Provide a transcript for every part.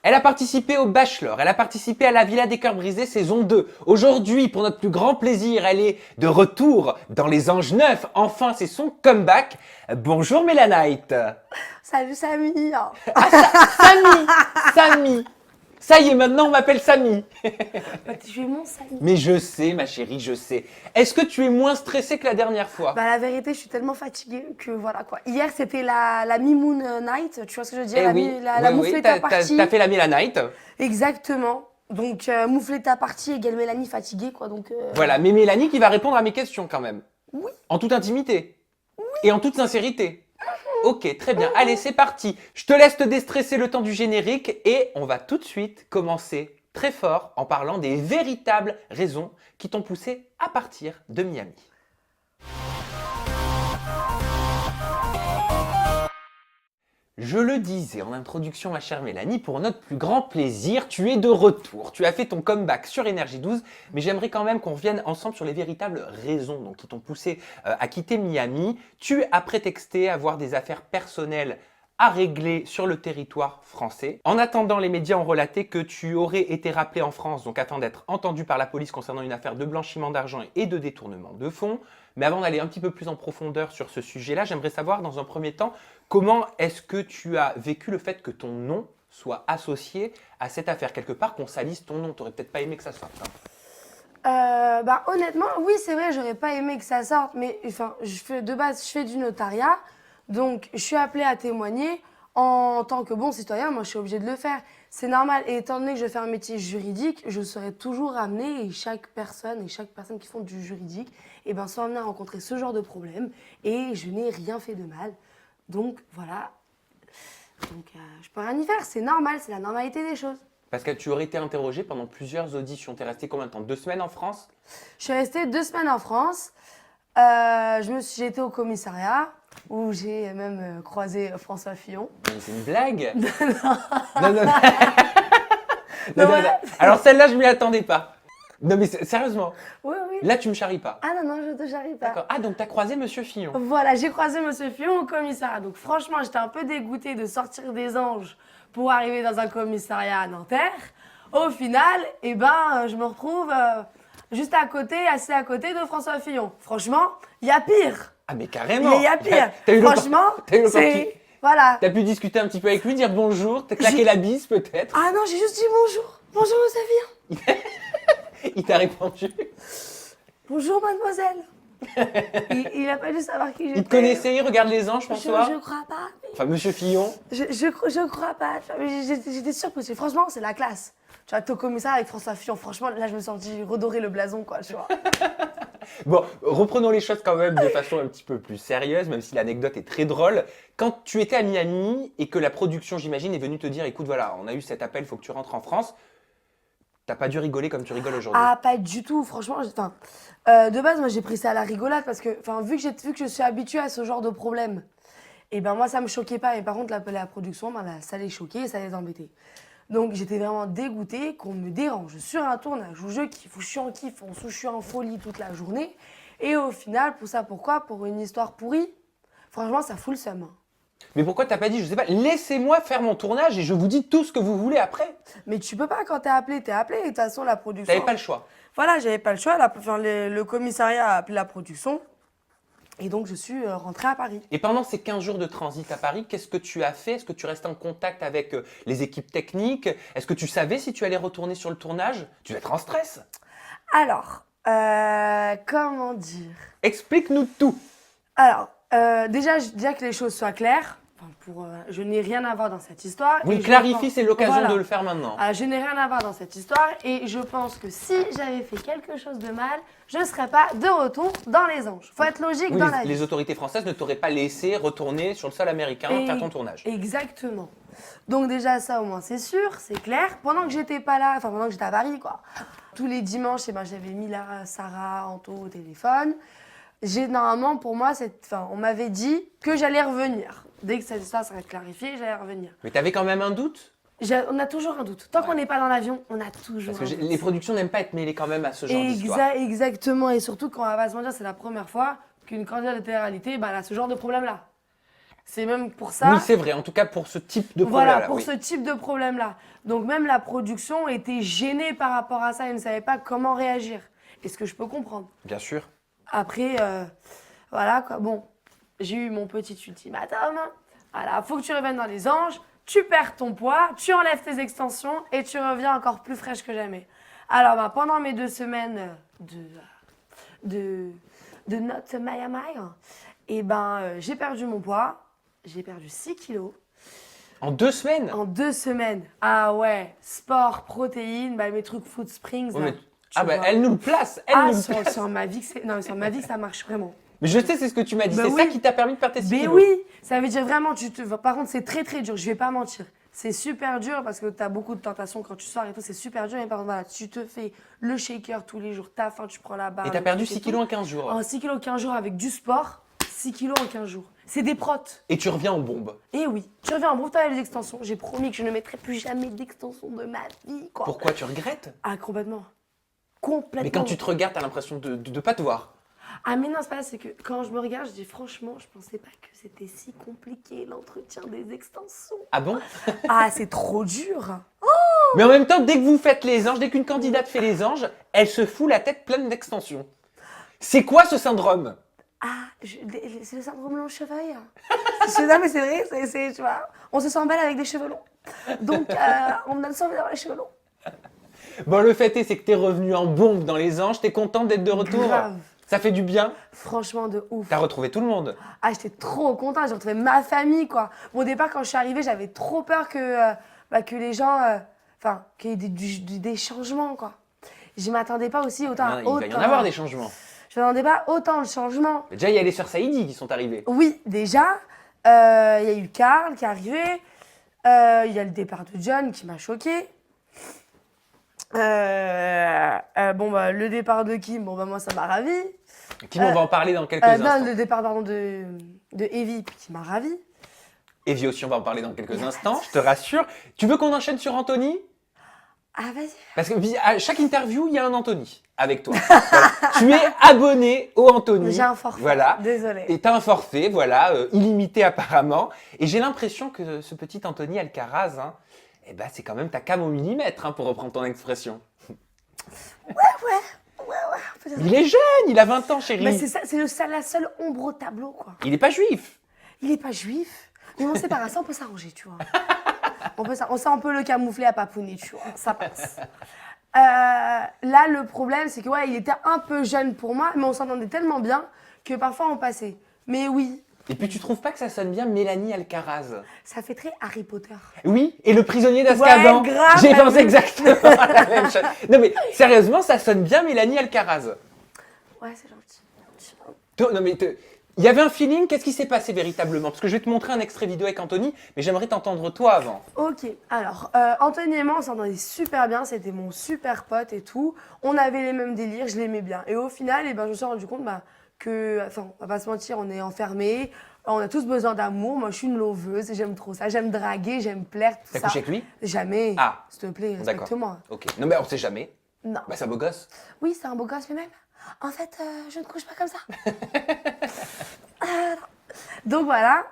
Elle a participé au Bachelor, elle a participé à la Villa des Cœurs Brisés saison 2. Aujourd'hui, pour notre plus grand plaisir, elle est de retour dans Les Anges Neufs. Enfin, c'est son comeback. Bonjour Mélanite. Salut Samy. Samy, Samy. Ça y est, maintenant on m'appelle Samy. Bah, tu es mon Samy. Mais je sais, ma chérie, je sais. Est-ce que tu es moins stressée que la dernière fois? Bah la vérité, je suis tellement fatiguée que voilà quoi. Hier, c'était la Mi-Moon Night, tu vois ce que je veux dire? Eh La, oui, la oui, Moufleta party. t'as fait la Mélanite. Exactement. Donc, Moufleta party égale Mélanie fatiguée, quoi. Donc, Voilà, mais Mélanie qui va répondre à mes questions quand même. Oui. En toute intimité. Oui. Et en toute sincérité. Ok, très bien. Allez, c'est parti. Je te laisse te déstresser le temps du générique et on va tout de suite commencer très fort en parlant des véritables raisons qui t'ont poussé à partir de Miami. Je le disais en introduction, ma chère Mélanie, pour notre plus grand plaisir, tu es de retour. Tu as fait ton comeback sur Énergie 12, mais j'aimerais quand même qu'on revienne ensemble sur les véritables raisons donc, qui t'ont poussé à quitter Miami. Tu as prétexté avoir des affaires personnelles à régler sur le territoire français. En attendant, les médias ont relaté que tu aurais été rappelé en France, donc afin d'être entendu par la police concernant une affaire de blanchiment d'argent et de détournement de fonds. Mais avant d'aller un petit peu plus en profondeur sur ce sujet-là, j'aimerais savoir dans un premier temps, comment est-ce que tu as vécu le fait que ton nom soit associé à cette affaire? Quelque part, qu'on salisse ton nom, tu n'aurais peut-être pas aimé que ça sorte. bah honnêtement, oui, c'est vrai, j'aurais pas aimé que ça sorte, mais enfin, de base, je fais du notariat, donc je suis appelée à témoigner. En tant que bon citoyen, moi, je suis obligée de le faire. C'est normal. Et étant donné que je fais un métier juridique, je serai toujours amenée, et chaque personne qui font du juridique, eh ben, sont amenées à rencontrer ce genre de problème. Et je n'ai rien fait de mal. Donc, voilà. Donc, je peux rien y faire. C'est normal. C'est la normalité des choses. Parce que tu aurais été interrogée pendant plusieurs auditions. Tu es restée combien de temps? 2 semaines en France? Je suis restée 2 semaines en France. J'ai été au commissariat où j'ai même croisé François Fillon. Mais c'est une blague. Non. Non. Non, Non. ouais. Alors celle-là, je m'y attendais pas. Non mais sérieusement, Oui, oui. là tu me charries pas. Ah non, je te charrie pas. D'accord. Ah donc t'as croisé Monsieur Fillon. Voilà, j'ai croisé Monsieur Fillon au commissariat. Donc franchement, j'étais un peu dégoûtée de sortir des Anges pour arriver dans un commissariat à Nanterre. Au final, eh ben, je me retrouve juste à côté, assis à côté de François Fillon. Franchement, il y a pire. Ah mais carrément. Il y a pire. T'as eu Franchement, c'est... Voilà. T'as pu discuter un petit peu avec lui, dire bonjour, t'as claqué la bise peut-être. Ah non, j'ai juste dit bonjour. Bonjour, Monsieur Fillon. Il t'a répondu. Bonjour, mademoiselle. Il a pas dû savoir qui j'étais. Il te connaissait, il regarde les anges, François. Je crois pas. Enfin, Monsieur Fillon. Je crois pas. J'étais surprise. Franchement, c'est la classe. Tu vois, t'es au commissariat avec François Fillon. Franchement, là, je me suis sentie redorer le blason, quoi, tu vois. Bon, reprenons les choses quand même de façon un petit peu plus sérieuse, même si l'anecdote est très drôle. Quand tu étais à Miami et que la production, j'imagine, est venue te dire, écoute, voilà, on a eu cet appel, il faut que tu rentres en France. T'as pas dû rigoler comme tu rigoles aujourd'hui. Ah, pas du tout. Franchement, de base, moi, j'ai pris ça à la rigolade parce que, vu que je suis habituée à ce genre de problème, et ben moi, ça me choquait pas. Mais par contre, l'appeler à la production, ben, là, ça les choquait et ça les embêtait. Donc, j'étais vraiment dégoûtée qu'on me dérange sur un tournage où je kiffe, où je suis en kiff, où je suis en folie toute la journée. Et au final, pourquoi? Pour une histoire pourrie. Franchement, ça fout le seum. Mais pourquoi t'as pas dit, je sais pas, laissez-moi faire mon tournage et je vous dis tout ce que vous voulez après? Mais tu peux pas quand t'es appelé. Et de toute façon, la production. T'avais pas le choix. Voilà, j'avais pas le choix. Le commissariat a appelé la production. Et donc, je suis rentrée à Paris. Et pendant ces 15 jours de transit à Paris, qu'est-ce que tu as fait? Est-ce que tu restais en contact avec les équipes techniques? Est-ce que tu savais si tu allais retourner sur le tournage? Tu vas être en stress. Alors, comment dire? Explique-nous tout. Alors, déjà que les choses soient claires. Je n'ai rien à voir dans cette histoire. Oui, Et clarifie, c'est l'occasion voilà. de le faire maintenant. Je n'ai rien à voir dans cette histoire et je pense que si j'avais fait quelque chose de mal, je ne serais pas de retour dans les Anges. Faut être logique Oui, dans la vie. les autorités françaises ne t'auraient pas laissé retourner sur le sol américain faire ton tournage. Exactement. Donc déjà ça au moins c'est sûr, c'est clair. Pendant que j'étais pas là, pendant que j'étais à Paris quoi, tous les dimanches, j'avais mis Sarah, Anto au téléphone. Normalement pour moi, on m'avait dit que j'allais revenir. Dès que cette histoire serait clarifiée, j'allais revenir. Mais t'avais quand même un doute? On a toujours un doute. Tant qu'on n'est pas dans l'avion, on a toujours Parce que un doute. les productions n'aiment pas être mêlées quand même à ce genre d'histoire. Exactement. Et surtout, quand on va se mentir, c'est la première fois qu'une candidate de télé-réalité elle a ce genre de problème-là. C'est même pour ça. Oui, c'est vrai, en tout cas pour ce type de Voilà, problème-là. pour oui. ce type de problème-là. Donc même la production était gênée par rapport à ça et ne savait pas comment réagir. Et ce que je peux comprendre. Bien sûr. Après, voilà quoi. Bon, j'ai eu mon petit ultimatum. Voilà, faut que tu reviennes dans les anges, tu perds ton poids, tu enlèves tes extensions et tu reviens encore plus fraîche que jamais. Alors, bah, pendant mes 2 semaines de notre Maya Maya, et ben, j'ai perdu mon poids. J'ai perdu 6 kilos. En 2 semaines? En 2 semaines. Ah ouais, sport, protéines, bah, mes trucs Food Springs. Oui, là, mais- tu Ah bah vois. elle nous le place, elle Ah, nous le place. sur ma vie, non, sur ma vie, ça marche vraiment. Mais je sais, c'est ce que tu m'as dit, Bah c'est ça oui. qui t'a permis de perdre tes 6 Mais kilos. oui, ça veut dire vraiment, par contre, c'est très très dur, je vais pas mentir. C'est super dur parce que tu as beaucoup de tentations quand tu sors et tout, c'est super dur. Mais par contre, voilà, tu te fais le shaker tous les jours, t'as faim, tu prends la barre. Et t'as le perdu truc et 6 kilos tout. en 15 jours. En 6 kilos en 15 jours avec du sport, 6 kilos en 15 jours. C'est des protes. Et tu reviens en bombe. Et oui, tu reviens en groupe, t'as les extensions. J'ai promis que je ne mettrai plus jamais d'extensions de ma vie, quoi. Pourquoi tu regrettes? Ah, complètement. Complètement. Mais quand tu te regardes, t'as l'impression de pas te voir. Ah mais non, c'est pas ça, c'est que quand je me regarde, je dis franchement, je pensais pas que c'était si compliqué l'entretien des extensions. Ah bon? Ah, c'est trop dur. Mais en même temps, dès que vous faites les anges, dès qu'une candidate fait les anges, elle se fout la tête pleine d'extensions. C'est quoi ce syndrome? Ah, c'est le syndrome long cheveux. Non mais c'est vrai, tu vois, on se sent belle avec des cheveux longs. Donc, on a le sang d'avoir les cheveux longs. Bon, le fait est, c'est que t'es revenu en bombe dans les anges, t'es contente d'être de retour? Grave. Ça fait du bien? Franchement, de ouf. T'as retrouvé tout le monde? Ah, j'étais trop contente, j'ai retrouvé ma famille, quoi. Bon, au départ, quand je suis arrivée, j'avais trop peur que les gens, qu'il y ait des changements, quoi. Je m'attendais pas aussi autant à Il va y en avoir des changements. Je m'attendais pas autant de changements. Déjà, il y a les sœurs Saïdi qui sont arrivées. Oui, déjà, il y a eu Karl qui est arrivé, il y a le départ de John qui m'a choquée. Bon, bah, le départ de Kim, bon, bah, moi, ça m'a ravie. Kim, on va en parler dans quelques Non, instants. le départ, pardon, de Evie, qui m'a ravie. Evie aussi, on va en parler dans quelques instants, je te rassure. Tu veux qu'on enchaîne sur Anthony? Ah, vas-y. Parce que à chaque interview, il y a un Anthony avec toi. Voilà. Tu es abonné au Anthony. J'ai un forfait. Voilà. Désolée. Et t'as un forfait, voilà, illimité apparemment. Et j'ai l'impression que ce petit Anthony Alcaraz, hein, eh ben, c'est quand même ta cam au millimètre, hein, pour reprendre ton expression. Ouais, peut-être. Il est jeune, il a 20 ans, chérie. Mais c'est ça, c'est la seule ombre au tableau, quoi. Il n'est pas juif. Il est pas juif. Mais bon, c'est pas grave, ça, on peut s'arranger, tu vois. On peut le camoufler à papounet, tu vois. Ça passe. Là, le problème, c'est que ouais, il était un peu jeune pour moi, mais on s'entendait tellement bien que parfois on passait. Mais oui, Et puis tu trouves pas que ça sonne bien Mélanie Alcaraz? ça fait très Harry Potter. Oui, et le prisonnier d'Azkaban. Ouais, grave, J'ai bah pensé oui. exactement à la même chose. Non mais sérieusement, ça sonne bien Mélanie Alcaraz. Ouais, c'est gentil. Non mais il y avait un feeling, qu'est-ce qui s'est passé véritablement? Parce que je vais te montrer un extrait vidéo avec Anthony, mais j'aimerais t'entendre toi avant. Ok, alors, Anthony et moi, on s'entendait super bien, c'était mon super pote et tout. On avait les mêmes délires, je l'aimais bien. Et au final, je me suis rendu compte que, on va pas se mentir, on est enfermés, on a tous besoin d'amour. Moi, je suis une loveuse, j'aime trop ça. J'aime draguer, j'aime plaire, tout T'as ça. couché avec lui? Jamais. Ah. S'il te plaît, D'accord. respecte-moi. Ok. Non mais on sait jamais. Non. Bah c'est un beau gosse. Oui, c'est un beau gosse lui-même. En fait, je ne couche pas comme ça. Non. Donc voilà,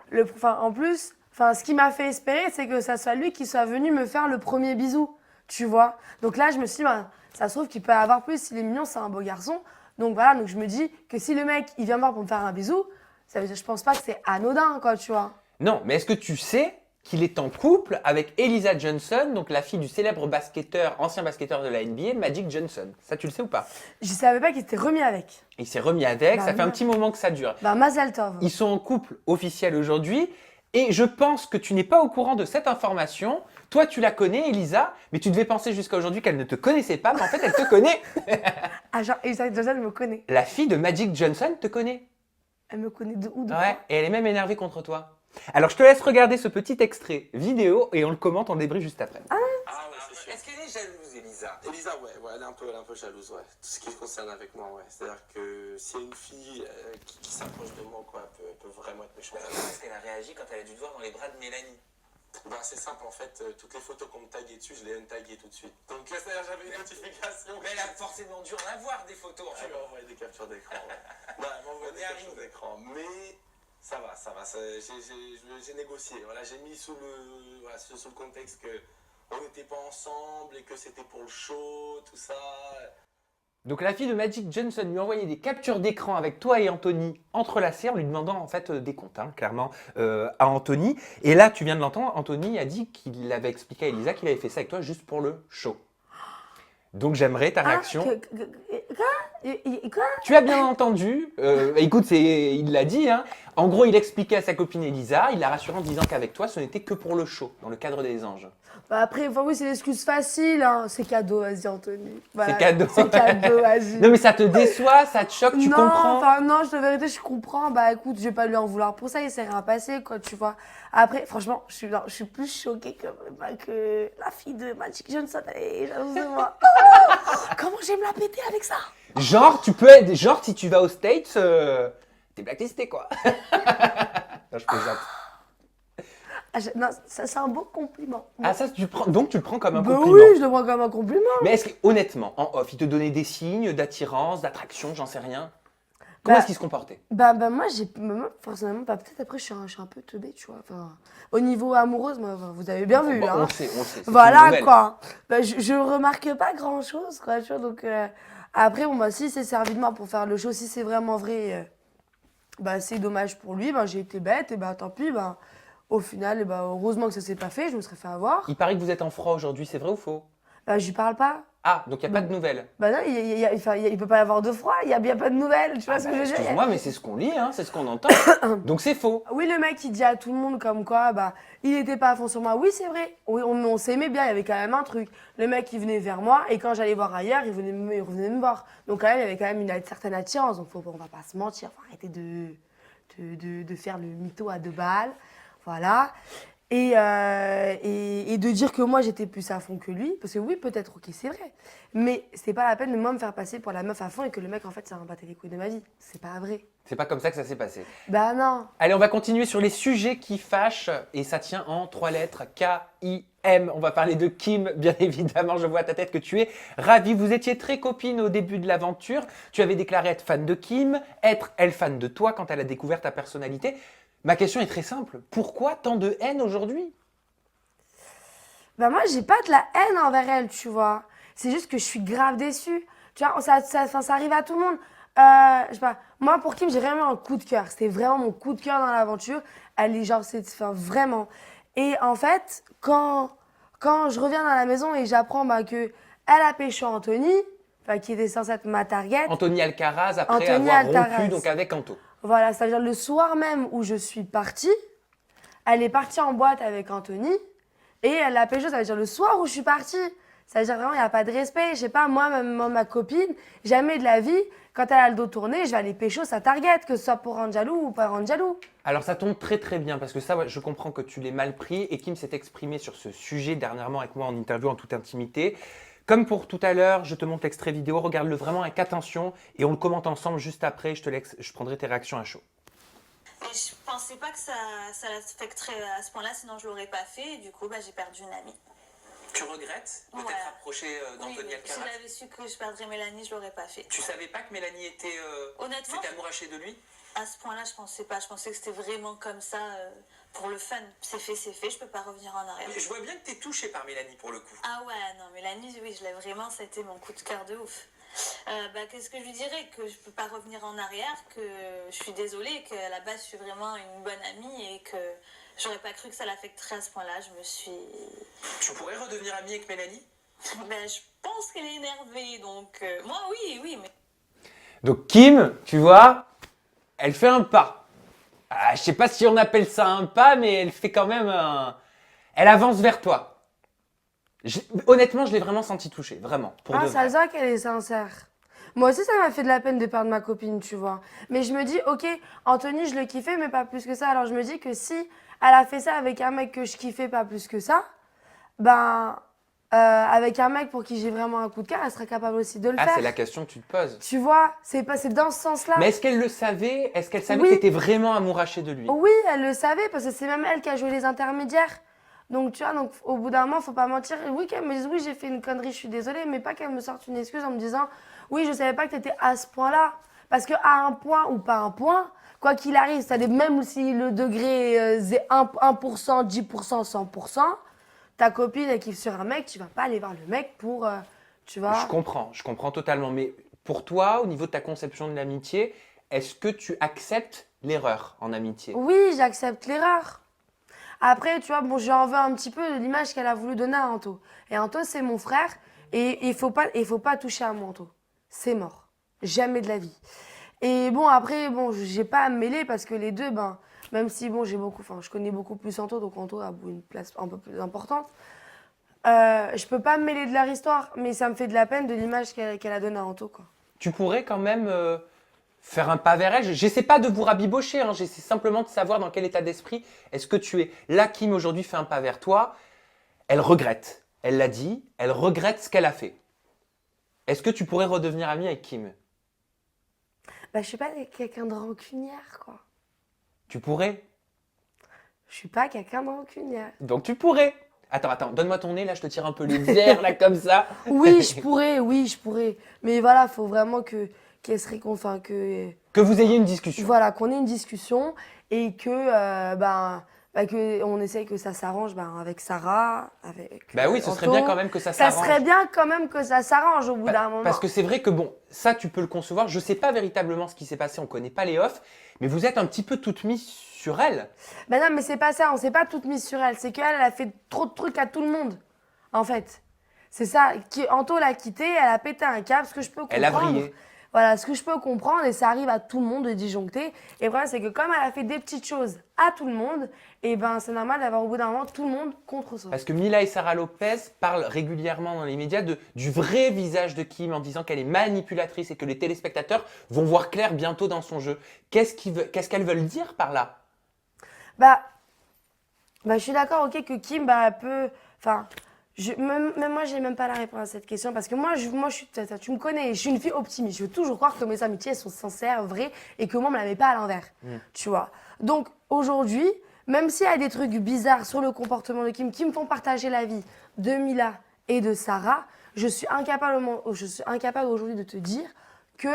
en plus, ce qui m'a fait espérer, c'est que ça soit lui qui soit venu me faire le premier bisou, tu vois. Donc là, je me suis dit, ça se trouve qu'il peut avoir plus, s'il est mignon, c'est un beau garçon. Donc voilà, donc je me dis que si le mec, il vient me voir pour me faire un bisou, ça veut dire, je pense pas que c'est anodin, quoi, tu vois. Non, mais est-ce que tu sais qu'il est en couple avec Elisa Johnson, donc la fille du célèbre basketteur, ancien basketteur de la NBA, Magic Johnson? Ça, tu le sais ou pas? Je savais pas qu'il s'était remis avec. Il s'est remis avec, Bah ça fait un non. petit moment que ça dure. Mazel tov. Ils sont en couple officiel aujourd'hui. Et je pense que tu n'es pas au courant de cette information. Toi, tu la connais, Elisa, mais tu devais penser jusqu'à aujourd'hui qu'elle ne te connaissait pas, mais en fait, elle te connaît. Ah, genre, Elisa Johnson me connaît. La fille de Magic Johnson te connaît. Elle me connaît de où, de Ouais, quoi? et elle est même énervée contre toi. Alors, je te laisse regarder ce petit extrait vidéo et on le commente, on le débriefe juste après. Ah ouais, c'est sûr. Est-ce qu'elle est jalouse, Elisa? Elisa, ouais, elle est un peu jalouse, ouais. Tout ce qui se concerne avec moi, ouais. C'est-à-dire que s'il y a une fille qui s'approche de moi, quoi, elle peut vraiment être méchante. Comment est-ce qu'elle a réagi quand elle a dû te voir dans les bras de Mélanie? Bah, c'est simple, en fait, toutes les photos qu'on me taguait dessus, je les untaguées tout de suite. Donc, c'est-à-dire, j'avais une notification. Mais elle a forcément dû en avoir des photos. Tu m'as envoyé des captures d'écran, ouais. Bah, elle m'a envoyé des captures d'écran. Mais Ça va, ça va. J'ai négocié. Voilà, j'ai mis sous le contexte que on n'était pas ensemble et que c'était pour le show, tout ça. Donc la fille de Magic Johnson lui a envoyé des captures d'écran avec toi et Anthony entrelacées en lui demandant en fait des comptes, hein, clairement, à Anthony. Et là, tu viens de l'entendre, Anthony a dit qu'il avait expliqué à Elisa qu'il avait fait ça avec toi juste pour le show. Donc j'aimerais ta réaction. Quoi? Tu as bien entendu. Écoute, il l'a dit. Hein. En gros, il expliquait à sa copine Elisa, il l'a rassurée en disant qu'avec toi, ce n'était que pour le show, dans le cadre des anges. Bah après, enfin, oui, c'est l'excuse facile. Hein. C'est cadeau, vas-y, Anthony. Voilà, C'est cadeau. C'est cadeau, vas-y. Non, mais ça te déçoit, ça te choque, tu non, comprends. enfin non, la vérité, je comprends. Bah écoute, je vais pas lui en vouloir pour ça, il s'est rien passé, quoi, tu vois. Après, franchement, je suis plus choquée que la fille de Magic Johnson. Elle est jalouse de moi. Comment je vais me la péter avec ça? Genre, si tu vas aux States, t'es blacklisté, quoi. Non, je plaisante. Non, ça c'est un beau compliment. Ah, ça, donc tu le prends comme un Bah compliment. oui, je le prends comme un compliment. Mais est-ce que, honnêtement, en off, il te donnait des signes d'attirance, d'attraction, j'en sais rien. Comment Bah, est-ce qu'il se comportait? Bah moi, personnellement, bah, peut-être après, je suis un peu teubée, tu vois. Enfin, au niveau amoureuse, moi, vous avez bien vu, Bon, hein. on le sait. C'est une Voilà, nouvelle. quoi. Bah, je remarque pas grand-chose, quoi, tu vois. Donc, après, bon, bah, si c'est servi de moi pour faire le show, si c'est vraiment vrai, bah, c'est dommage pour lui. Bah, j'ai été bête, et bah, tant pis, bah, au final, bah, heureusement que ça s'est pas fait, je me serais fait avoir. Il paraît que vous êtes en froid aujourd'hui, c'est vrai ou faux? Bah, je lui parle pas. Ah, donc il n'y a pas de nouvelles. Bah, non, il peut pas y avoir de froid, il y a bien pas de nouvelles, tu vois ce que je veux dire? Excuse-moi, mais c'est ce qu'on lit, hein, c'est ce qu'on entend. Donc c'est faux. Oui, le mec, il dit à tout le monde comme quoi, bah, il était pas à fond sur moi. Oui, c'est vrai. Oui, on s'aimait bien, il y avait quand même un truc. Le mec, il venait vers moi, et quand j'allais voir ailleurs, il revenait me voir. Donc, quand même, il y avait quand même une certaine attirance. Donc, on va pas se mentir. Faut arrêter de faire le mytho à 2 balles. Voilà. Et de dire que moi, j'étais plus à fond que lui. Parce que oui, peut-être, ok, c'est vrai. Mais c'est pas la peine de moi me faire passer pour la meuf à fond et que le mec, en fait, ça va battre les couilles de ma vie. C'est pas vrai. C'est pas comme ça que ça s'est passé. Bah non. Allez, on va continuer sur les sujets qui fâchent et ça tient en 3 lettres, K-I-M. On va parler de Kim, bien évidemment, je vois à ta tête que tu es ravie. Vous étiez très copines au début de l'aventure. Tu avais déclaré être fan de Kim, être elle fan de toi quand elle a découvert ta personnalité. Ma question est très simple. Pourquoi tant de haine aujourd'hui? Bah moi, j'ai pas de la haine envers elle, tu vois. C'est juste que je suis grave déçue. Tu vois, ça arrive à tout le monde. Je sais pas, moi, pour Kim, j'ai vraiment un coup de cœur. C'était vraiment mon coup de cœur dans l'aventure. Elle est genre, enfin, vraiment. Et en fait, quand je reviens dans la maison et j'apprends bah, que elle a pécho Anthony, enfin, qui était censé être ma target. Anthony Alcaraz, après Anthony avoir Alcaraz. rompu donc avec Anto. Voilà, c'est-à-dire le soir même où je suis partie, elle est partie en boîte avec Anthony et elle l'a pécho, ça veut dire le soir où je suis partie. Ça veut dire vraiment, il n'y a pas de respect. Je sais pas, moi, ma copine, jamais de la vie, quand elle a le dos tourné, je vais aller pécho sa target, que ce soit pour rendre jaloux ou pas rendre jaloux. Alors ça tombe très très bien parce que ça, ouais, je comprends que tu l'aies mal pris et Kim s'est exprimé sur ce sujet dernièrement avec moi en interview en toute intimité. Comme pour tout à l'heure, je te montre l'extrait vidéo, regarde-le vraiment avec attention et on le commente ensemble juste après, je prendrai tes réactions à chaud. Et je pensais pas que ça l'affecterait à ce point-là, sinon je l'aurais pas fait et du coup j'ai perdu une amie. Tu regrettes de Ouais. t'être approché d'Anthony Oui, si Alcaraz? j'avais su que je perdrais Mélanie, je l'aurais pas fait. Tu savais pas que Mélanie était Honnêtement, s'était amourachée de lui? à ce point-là, je pensais pas. Je pensais que c'était vraiment comme ça pour le fun. C'est fait, je peux pas revenir en arrière. Je vois bien que t'es touché par Mélanie pour le coup. Ah ouais, non, Mélanie, oui, je l'ai vraiment, ça a été mon coup de cœur de ouf. Qu'est-ce que je lui dirais? Que je peux pas revenir en arrière, que je suis désolée, qu'à la base, je suis vraiment une bonne amie et que j'aurais pas cru que ça l'affecterait à ce point-là. Je me suis... Tu pourrais redevenir amie avec Mélanie? je pense qu'elle est énervée, donc... moi, oui, mais... Donc Kim, tu vois, elle fait un pas. Ah, je sais pas si on appelle ça un pas, mais elle fait quand même un... Elle avance vers toi. Honnêtement, je l'ai vraiment senti touché, vraiment. Pour de Ah, ça vrai. se voit qu'elle est sincère. Moi aussi, ça m'a fait de la peine de perdre ma copine, tu vois. Mais je me dis, ok, Anthony, je le kiffais, mais pas plus que ça. Alors je me dis que si elle a fait ça avec un mec que je kiffais pas plus que ça, avec un mec pour qui j'ai vraiment un coup de cœur, elle serait capable aussi de le Ah, faire. c'est la question que tu te poses. Tu vois, c'est dans ce sens-là. Mais est-ce qu'elle le savait? Est-ce qu'elle savait Oui. que tu étais vraiment amouraché de lui? Oui, elle le savait parce que c'est même elle qui a joué les intermédiaires. Donc, tu vois, donc, au bout d'un moment, faut pas mentir. Oui, qu'elle me dise, oui, j'ai fait une connerie, je suis désolée, mais pas qu'elle me sorte une excuse en me disant, oui, je savais pas que tu étais à ce point-là. Parce qu'à un point ou pas un point, quoi qu'il arrive, même si le degré est 1%, 10%, 100%, ta copine, elle kiffe sur un mec, tu vas pas aller voir le mec pour, tu vois. Je comprends totalement. Mais pour toi, au niveau de ta conception de l'amitié, est-ce que tu acceptes l'erreur en amitié? Oui, j'accepte l'erreur. Après, tu vois, bon, j'en veux un petit peu de l'image qu'elle a voulu donner à Anto. Et Anto, c'est mon frère, et il faut pas toucher à mon Anto. C'est mort. Jamais de la vie. Et bon, après, bon, j'ai pas à me mêler parce que les deux, ben, même si, bon, je connais beaucoup plus Anto, donc Anto a une place un peu plus importante. Je peux pas me mêler de leur histoire, mais ça me fait de la peine de l'image qu'elle a donnée à Anto, quoi. Tu pourrais quand même faire un pas vers elle. J'essaie pas de vous rabibocher, hein, j'essaie simplement de savoir dans quel état d'esprit est-ce que tu es. Là, Kim aujourd'hui fait un pas vers toi. Elle regrette. Elle l'a dit. Elle regrette ce qu'elle a fait. Est-ce que tu pourrais redevenir amie avec Kim? Bah, je suis pas quelqu'un de rancunière, quoi. Tu pourrais. Je suis pas quelqu'un de rancunière. Donc tu pourrais. Attends, donne-moi ton nez, là, je te tire un peu les verres, là, comme ça. Oui, je pourrais. Mais voilà, faut vraiment qu'elle se réconforte, Que vous ayez une discussion. voilà, qu'on ait une discussion et que on essaye que ça s'arrange avec Sarah, avec Bah oui, ce serait Anto. bien quand même que ça Ça s'arrange. serait bien quand même que ça s'arrange au bout d'un moment. Parce que c'est vrai que bon, ça tu peux le concevoir. Je sais pas véritablement ce qui s'est passé, on connaît pas les offs, mais vous êtes un petit peu toute mise sur elle. Ben non, mais c'est pas ça, on s'est pas toutes mises sur elle. C'est qu'elle, elle a fait trop de trucs à tout le monde, en fait. C'est ça. Anto l'a quittée, elle a pété un câble, ce que je peux comprendre. Elle a vrillé. Voilà, ce que je peux comprendre, et ça arrive à tout le monde de disjoncter. Et le problème, c'est que comme elle a fait des petites choses à tout le monde, et ben c'est normal d'avoir au bout d'un moment tout le monde contre soi. Parce que Mila et Sarah Lopez parlent régulièrement dans les médias du vrai visage de Kim en disant qu'elle est manipulatrice et que les téléspectateurs vont voir clair bientôt dans son jeu. Qu'est-ce qu'elles veulent dire par là? Bah, je suis d'accord, ok, que Kim, elle peut. Enfin, même moi, j'ai même pas la réponse à cette question parce que moi, tu me connais, je suis une fille optimiste. Je veux toujours croire que mes amitiés elles sont sincères, vraies et que moi, on me la met pas à l'envers. Tu vois. Donc, aujourd'hui, même s'il y a des trucs bizarres sur le comportement de Kim qui me font partager la vie de Mila et de Sarah, je suis incapable aujourd'hui de te dire que,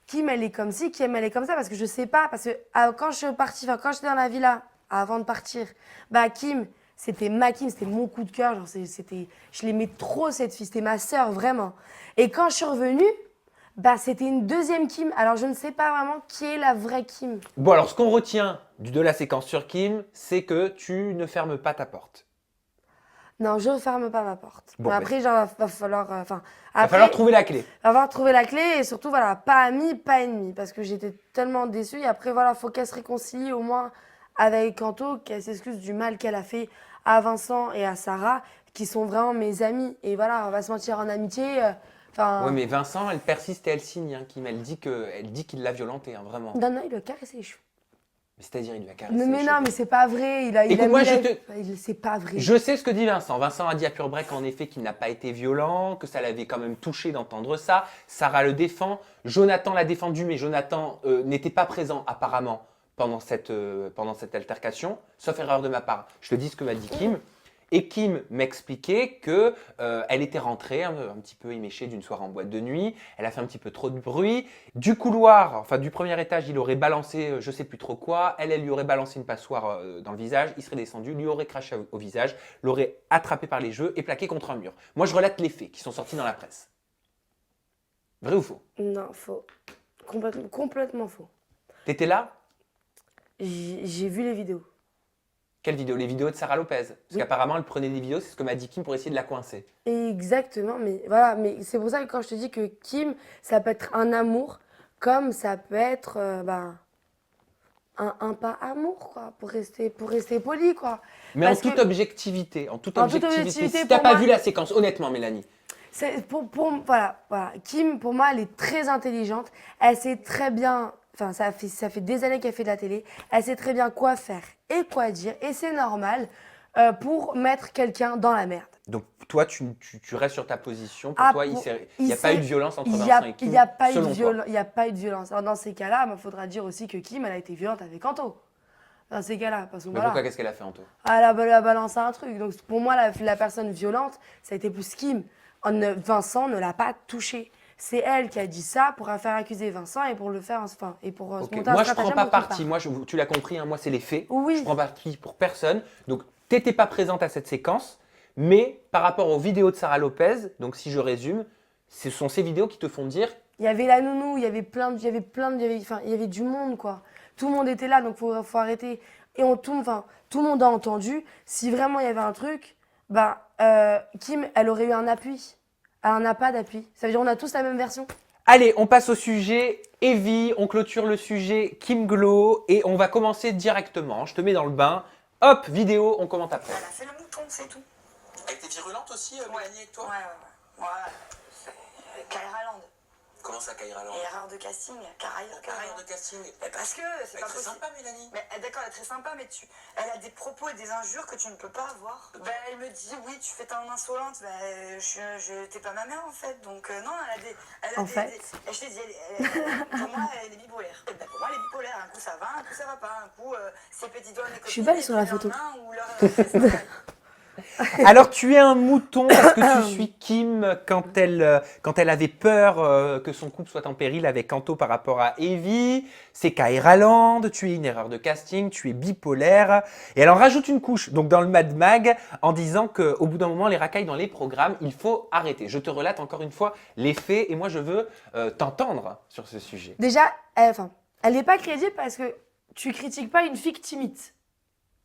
Kim, elle est comme ci, Kim, elle est comme ça, parce que je sais pas. Parce que quand je suis partie, quand j'étais dans la villa, avant de partir, Kim, c'était ma Kim, c'était mon coup de cœur. Genre, je l'aimais trop, cette fille, c'était ma sœur, vraiment. Et quand je suis revenue, c'était une deuxième Kim. Alors, je ne sais pas vraiment qui est la vraie Kim. Bon, alors ce qu'on retient de la séquence sur Kim, c'est que tu ne fermes pas ta porte. Non, je ne ferme pas ma porte. Bon, après, genre, va falloir. Va falloir trouver la clé. Va falloir trouver la clé et surtout, voilà, pas amis, pas ennemis. Parce que j'étais tellement déçue. Et après, voilà, faut qu'elle se réconcilie au moins avec Anto, qu'elle s'excuse du mal qu'elle a fait à Vincent et à Sarah, qui sont vraiment mes amis. Et voilà, on va se mentir en amitié. Oui, mais Vincent, elle persiste et elle signe, hein, Kim. Elle dit qu'il l'a violentée, hein, vraiment. Non, il lui a caressé les cheveux. Mais c'est-à-dire, il lui a caressé Mais les non, cheveux. mais c'est pas vrai. C'est pas vrai. Je sais ce que dit Vincent. Vincent a dit à Pure Break en effet qu'il n'a pas été violent, que ça l'avait quand même touché d'entendre ça. Sarah le défend. Jonathan l'a défendu, mais Jonathan n'était pas présent apparemment pendant cette altercation, sauf erreur de ma part. Je te dis ce que m'a dit Kim. Et Kim m'expliquait que elle était rentrée un petit peu éméchée d'une soirée en boîte de nuit. Elle a fait un petit peu trop de bruit. Du couloir, enfin du premier étage, il aurait balancé je sais plus trop quoi. Elle lui aurait balancé une passoire dans le visage. Il serait descendu, lui aurait craché au visage, l'aurait attrapé par les cheveux et plaqué contre un mur. Moi, je relate les faits qui sont sortis dans la presse. Vrai ou faux? Non, faux. Complètement faux. T'étais là? J'ai vu les vidéos. Quelle vidéo? Les vidéos de Sarah Lopez. Parce Oui. qu'apparemment, elle prenait des vidéos, c'est ce que m'a dit Kim pour essayer de la coincer. Exactement, mais voilà, mais c'est pour ça que quand je te dis que Kim, ça peut être un amour, comme ça peut être un pas amour, quoi, pour rester poli, quoi. Mais Parce en toute que- objectivité, En toute objectivité, si t'as pour pas moi- vu la séquence, honnêtement, Mélanie. Voilà. Kim, pour moi, elle est très intelligente. Elle sait très bien, enfin, ça fait des années qu'elle fait de la télé. Elle sait très bien quoi faire et quoi dire. Et c'est normal pour mettre quelqu'un dans la merde. Donc toi, tu restes sur ta position. Pour Ah, toi, il n'y a il pas eu s'est- de violence entre Il Vincent et Kim, n'y a pas eu de selon toi. il y a pas eu de violence. Alors, dans ces cas-là, il faudra dire aussi que Kim, elle a été violente avec Anto. Dans ces cas-là, parce que Mais voilà. pourquoi, qu'est-ce qu'elle a fait, Anto? Elle a balancé un truc. Donc pour moi, la personne violente, ça a été plus Kim. Vincent ne l'a pas touché. c'est elle qui a dit ça pour faire accuser Vincent et pour le faire, enfin, et pour se Ok. monter un Moi, je stratagème prends pas pour qu'il parti. parte. Moi, tu l'as compris, hein, moi, c'est les faits. Oui. Je prends parti pour personne. Donc, t'étais pas présente à cette séquence, mais par rapport aux vidéos de Sarah Lopez, donc si je résume, ce sont ces vidéos qui te font dire Il y avait la nounou, il y avait il y avait du monde, quoi. Tout le monde était là, donc faut arrêter. Et tout le monde a entendu. Si vraiment il y avait un truc, Kim, elle aurait eu un appui. Elle n'a pas d'appui. Ça veut dire qu'on a tous la même version. allez, on passe au sujet Evie, on clôture le sujet Kim Glow et on va commencer directement. Je te mets dans le bain. Hop, vidéo, on commente après. Elle a fait le mouton, c'est tout. Elle était virulente aussi, Mélanie, avec toi Ouais. Kaira Land. Comment ça, Kaira Land? Erreur de casting. Carrière de casting. Mais parce que c'est Elle est pas très possible. sympa, Mélanie. Mais d'accord, elle est très sympa, mais elle a des propos et des injures que tu ne peux pas avoir. Elle me dit, oui, tu fais ta insolente. T'es pas ma mère, en fait. Donc, non, En fait. Je t'ai dit, pour moi, elle est bipolaire. Pour moi, elle est bipolaire. Un coup, ça va, un coup, ça va pas. Un coup, ses petits doigts, mes copines. Je suis belle sur la et puis le photo. lendemain, ou leur Alors, tu es un mouton parce que tu suis Kim quand elle avait peur que son couple soit en péril avec Kanto par rapport à Evie. C'est Kaira Land, tu es une erreur de casting, tu es bipolaire. Et elle en rajoute une couche, donc dans le Mad Mag, en disant qu'au bout d'un moment, les racailles dans les programmes, il faut arrêter. Je te relate encore une fois les faits et moi, je veux t'entendre sur ce sujet. Déjà, elle n'est pas crédible parce que tu critiques pas une fille timide.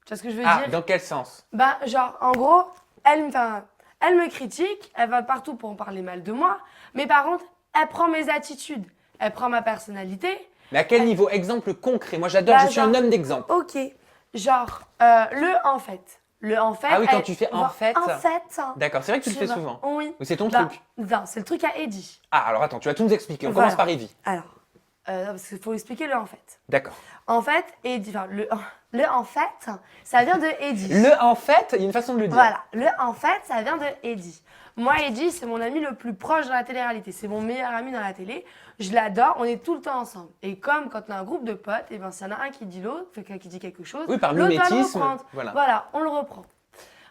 Tu vois ce que je veux Ah, dire? dans quel sens? Genre, en gros, elle me critique, elle va partout pour en parler mal de moi, mais par contre, elle prend mes attitudes, elle prend ma personnalité. Mais à quel niveau? Exemple concret. Moi, j'adore, je suis un homme d'exemple. Ok, genre, le en fait. Le en fait. Ah oui, quand tu fais en fait. En fait. D'accord, c'est vrai que tu le tu fais vois, souvent. Oui. Ou c'est ton truc? Non, c'est le truc à Eddie. Ah, alors attends, tu vas tout nous expliquer. On Voilà. commence par Evie. Alors, parce qu'il faut expliquer le en fait. D'accord. En fait, Eddie, le en fait, ça vient de Eddie. Le en fait, il y a une façon de le dire. Voilà, le en fait, ça vient de Eddie. Moi, Eddie, c'est mon ami le plus proche dans la télé-réalité. C'est mon meilleur ami dans la télé. Je l'adore, on est tout le temps ensemble. Et comme quand on a un groupe de potes, et s'il y en a un qui dit l'autre, qui dit quelque chose, Oui, par l'autre va le mimétisme, reprendre. voilà. On le reprend.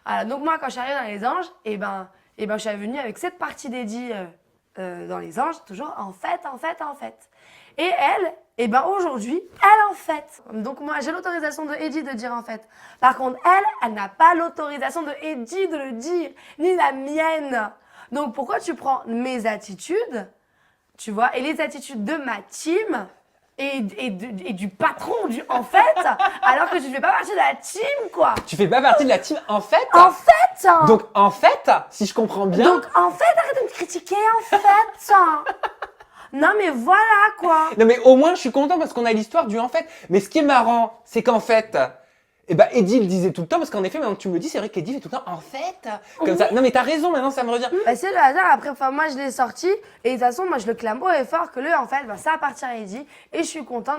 Voilà, donc moi, quand je suis arrivée dans les anges, je suis venue avec cette partie d'Eddie dans les anges, toujours en fait. Et elle, aujourd'hui, elle en fait. Donc moi, j'ai l'autorisation de Eddie de dire en fait. Par contre, elle n'a pas l'autorisation de Eddie de le dire, ni la mienne. Donc pourquoi tu prends mes attitudes, tu vois, et les attitudes de ma team et du patron du en fait, alors que tu ne fais pas partie de la team, quoi. Tu fais pas partie de la team en fait? En fait. Donc en fait, si je comprends bien. Donc en fait, arrête de me critiquer, en fait. Non mais voilà, quoi. Non mais au moins je suis content parce qu'on a l'histoire du en fait. Mais ce qui est marrant, c'est qu'en fait, Eddie le disait tout le temps parce qu'en effet, maintenant que tu me le dis, c'est vrai qu'Eddie fait tout le temps en fait. Comme ça. Non mais t'as raison, maintenant ça me revient. C'est le hasard. Après, moi je l'ai sorti et de toute façon, moi je le clame haut et fort que le en fait, ça appartient à Eddie et je suis contente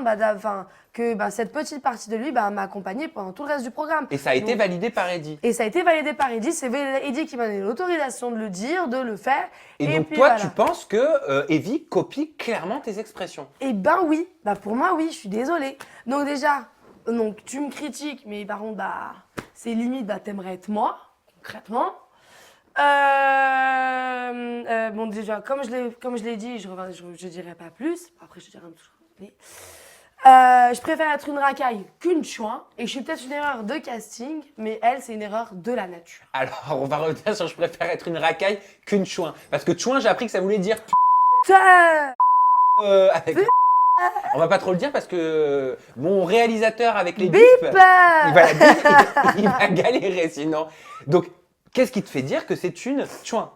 que cette petite partie de lui m'a accompagnée pendant tout le reste du programme. Et ça a été validé par Eddie. Et ça a été validé par Eddie. C'est Eddie qui m'a donné l'autorisation de le dire, de le faire. Et donc puis, toi, voilà. tu penses que Evie copie clairement tes expressions? Eh ben oui. Pour moi, oui, je suis désolée. Donc déjà, tu me critiques, mais par contre, c'est limite, t'aimerais être moi, concrètement. Bon, déjà, comme je l'ai dit, je dirai pas plus. Après, je dirai un peu. Je préfère être une racaille qu'une chouin. Et je suis peut-être une erreur de casting, mais elle, c'est une erreur de la nature. Alors, on va revenir sur je préfère être une racaille qu'une chouin. Parce que chouin, j'ai appris que ça voulait dire avec... On va pas trop le dire parce que mon réalisateur avec les bips, il va galérer sinon. Donc, qu'est-ce qui te fait dire que c'est une chouin?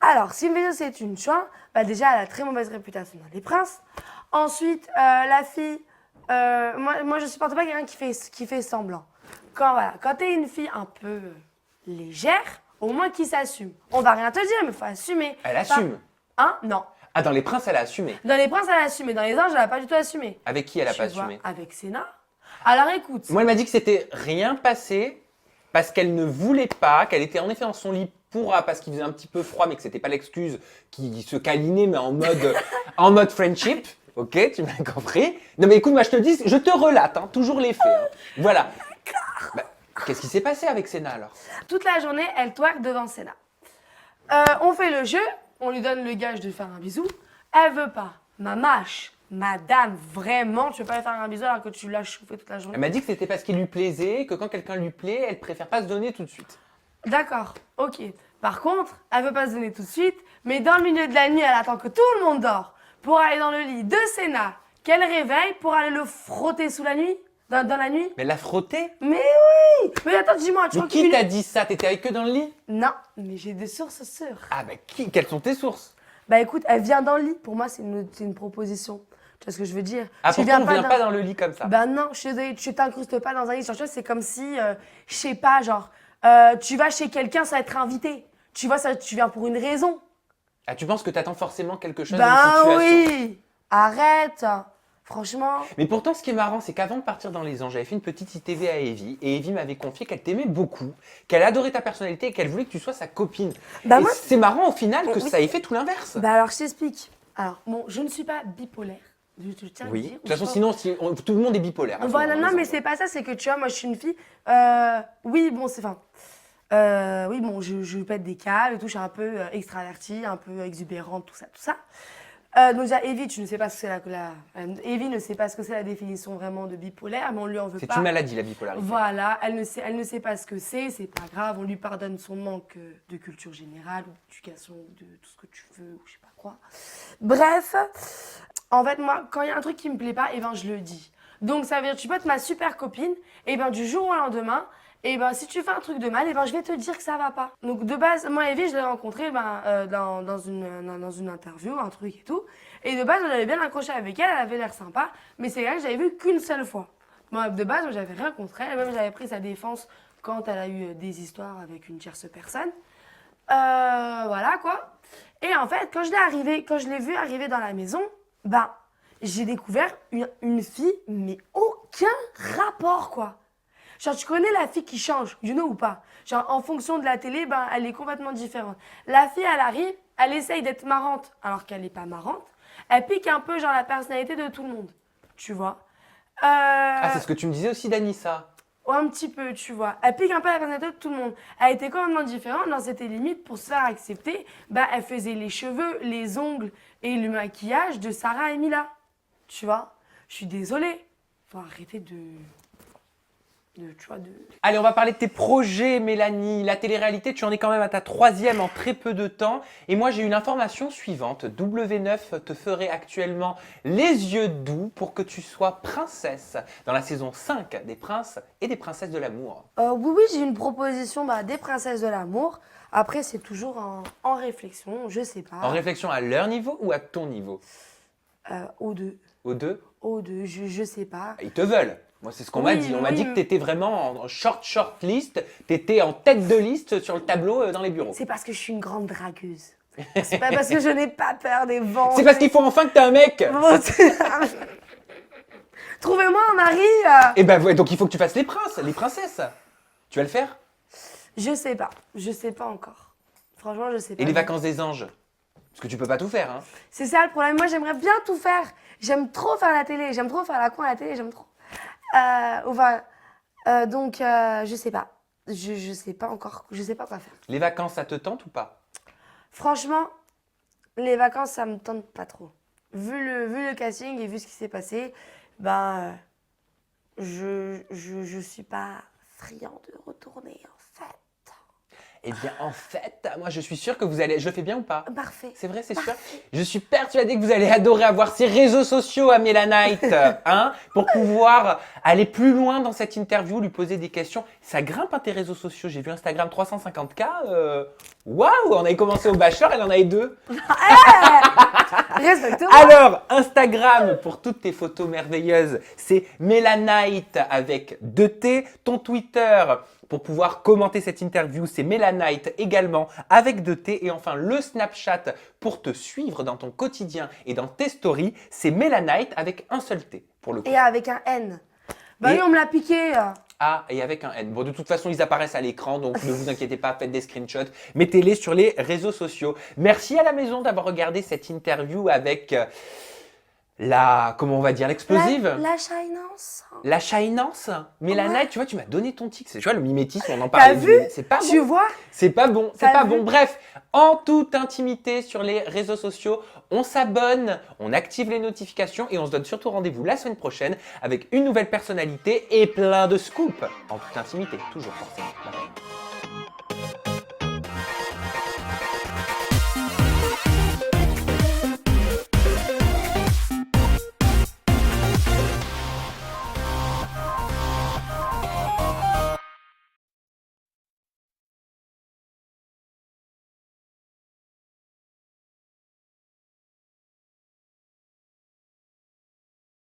Alors, si une c'est une chouin, déjà, elle a très mauvaise réputation dans les princes. Ensuite, la fille, moi je supporte pas quelqu'un qui fait semblant. Quand t'es une fille un peu légère, au moins qui s'assume. On va rien te dire, mais il faut assumer. Elle assume. Non. Ah, dans les princes, elle a assumé. Dans les princes, elle a assumé. Dans les anges, elle a pas du tout assumé. Avec qui elle a pas Tu vois, assumé? avec Sénat. Alors écoute. Moi, elle m'a dit que c'était rien passé parce qu'elle ne voulait pas, qu'elle était en effet dans son lit parce qu'il faisait un petit peu froid, mais que c'était pas l'excuse qui se câlinait, mais en mode friendship. Ok, tu m'as compris. Non mais écoute, moi je te dis, je te relate, toujours les faits. Voilà. Qu'est-ce qui s'est passé avec Sénat alors? Toute la journée, elle twerk devant Sénat. On fait le jeu, on lui donne le gage de faire un bisou. Elle veut pas. Ma mâche, madame, vraiment, tu veux pas lui faire un bisou alors que tu l'as chauffé toute la journée. Elle m'a dit que c'était parce qu'il lui plaisait, que quand quelqu'un lui plaît, elle préfère pas se donner tout de suite. D'accord, ok. Par contre, elle veut pas se donner tout de suite, mais dans le milieu de la nuit, elle attend que tout le monde dort pour aller dans le lit de Sénat, qu'elle réveille pour aller le frotter sous la nuit, dans la nuit. Mais la frotter? Mais oui. Mais attends, dis-moi, tu Mais crois qui qu'il- t'a dit ça? T'étais avec eux dans le lit? Non, mais j'ai des sources sûres. Ah bah qui? Quelles sont tes sources? Bah écoute, elle vient dans le lit. Pour moi, c'est une proposition. Tu vois ce que je veux dire? Ah Tu pourquoi on vient dans- pas dans le lit comme ça? Bah non, je suis désolée, tu t'incrustes pas dans un lit. Genre, tu vois, c'est comme si, je sais pas, genre, tu vas chez quelqu'un sans être invité. Tu vois, ça, tu viens pour une raison. Ah tu penses que t'attends forcément quelque chose Ben d'une situation? oui. Arrête. Franchement. Mais pourtant, ce qui est marrant, c'est qu'avant de partir dans les anges, j'avais fait une petite ITV à Evie, et Evie m'avait confié qu'elle t'aimait beaucoup, qu'elle adorait ta personnalité et qu'elle voulait que tu sois sa copine. Bah et moi- c'est marrant au final que Oui. ça ait fait tout l'inverse. Bah alors, je t'explique. Alors, bon, je ne suis pas bipolaire. Je tiens à le Oui. dire. De toute façon, sinon, tout le monde est bipolaire. à ce Voilà, moment-là, non, les mais anges. c'est pas ça, c'est que tu vois, moi je suis une fille. Oui, bon, c'est. Enfin. Oui, bon, je pète des câbles et tout, je suis un peu extravertie, un peu exubérante, tout ça, tout ça. Donc, déjà, Evie, tu ne sais pas ce que c'est Evie ne sait pas ce que c'est la définition vraiment de bipolaire, mais on lui en veut C'est pas. une maladie, la bipolarité. Voilà, elle ne sait pas ce que c'est pas grave, on lui pardonne son manque de culture générale, ou d'éducation, ou de tout ce que tu veux, ou je sais pas quoi. Bref, en fait, moi, quand il y a un truc qui me plaît pas, eh ben, je le dis. Donc, ça veut dire, tu peux être ma super copine, et ben, du jour au lendemain, et ben, si tu fais un truc de mal, et ben, je vais te dire que ça va pas. Donc, de base, moi, Evie, je l'ai rencontrée dans une interview, un truc et tout. Et de base, j'avais bien accroché avec elle, elle avait l'air sympa, mais c'est elle que j'avais vue qu'une seule fois. Moi, de base, j'avais rien contre elle, même j'avais pris sa défense quand elle a eu des histoires avec une tierce personne. Voilà, quoi. Et en fait, quand je l'ai vue arriver dans la maison, ben, j'ai découvert une fille, mais aucun rapport, quoi. Genre, tu connais la fille qui change, you know ou pas? Genre, en fonction de la télé, ben, elle est complètement différente. La fille, elle arrive, elle essaye d'être marrante, alors qu'elle n'est pas marrante. Elle pique un peu, genre, la personnalité de tout le monde, tu vois. Ah, c'est ce que tu me disais aussi d'Anissa. Ouais, un petit peu, tu vois. Elle pique un peu la personnalité de tout le monde. Elle était complètement différente, dans cette limite, pour se faire accepter, bah, elle faisait les cheveux, les ongles et le maquillage de Sarah et Mila. Tu vois? Je suis désolée. Faut arrêter tu vois, Allez, on va parler de tes projets, Mélanie. La télé-réalité, tu en es quand même à ta 3e en très peu de temps. Et moi, j'ai une information suivante. W9 te ferait actuellement les yeux doux pour que tu sois princesse dans la saison 5 des princes et des princesses de l'amour. oui, j'ai une proposition des princesses de l'amour. Après, c'est toujours en réflexion, je sais pas. En réflexion à leur niveau ou à ton niveau? Aux deux. Aux deux? Aux deux, je sais pas. Ils te veulent. Moi, c'est ce qu'on m'a Oui, dit. On m'a oui, dit que mais- tu étais vraiment en short list. Tu étais en tête de liste sur le tableau dans les bureaux. C'est parce que je suis une grande dragueuse. C'est pas parce que je n'ai pas peur des vents. C'est parce qu'il faut enfin que tu aies un mec. Trouvez-moi un mari. Et ben ouais, donc il faut que tu fasses les princes, les princesses. Tu vas le faire? Je sais pas encore. Franchement, je sais pas. Et les vacances des anges? Parce que tu peux pas tout faire, hein. C'est ça le problème. Moi, j'aimerais bien tout faire. J'aime trop faire la télé. J'aime trop faire la con à la télé. J'aime trop. Donc, je sais pas. Je sais pas encore. Je sais pas quoi faire. Les vacances, ça te tente ou pas? Franchement, les vacances, ça me tente pas trop. Vu le casting et vu ce qui s'est passé, je suis pas friand de retourner en fait. Eh bien, en fait, moi je suis sûr que vous allez. Je fais bien ou pas? Parfait. C'est vrai, c'est sûr. Parfait. Je suis persuadée que vous allez adorer avoir ces réseaux sociaux à Mélanite, hein, pour pouvoir aller plus loin dans cette interview, lui poser des questions. Ça grimpe, hein, tes réseaux sociaux. J'ai vu Instagram 350K. Waouh, on avait commencé au Bachelor, elle en avait 2. Respecte-moi. Alors, Instagram pour toutes tes photos merveilleuses, c'est Mélanite avec 2 T. Ton Twitter pour pouvoir commenter cette interview, c'est Mélanite également avec 2 T. Et enfin, le Snapchat pour te suivre dans ton quotidien et dans tes stories, c'est Mélanite avec un seul T pour le coup. Et avec un N. Bah Et- oui, on me l'a piqué. A et avec un N. Bon, de toute façon, ils apparaissent à l'écran, donc ne vous inquiétez pas, faites des screenshots, mettez-les sur les réseaux sociaux. Merci à la maison d'avoir regardé cette interview avec comment on va dire, l'explosive. La shyness. La shyness. Mais la Ouais. night, tu vois, tu m'as donné ton tic. Tu vois, le mimétisme, on en T'as parlait. vu? C'est pas Tu bon. vois? C'est pas bon. C'est T'as pas vu? bon. Bref, en toute intimité sur les réseaux sociaux, on s'abonne, on active les notifications et on se donne surtout rendez-vous la semaine prochaine avec une nouvelle personnalité et plein de scoops. En toute intimité, toujours forcément. Bye bye.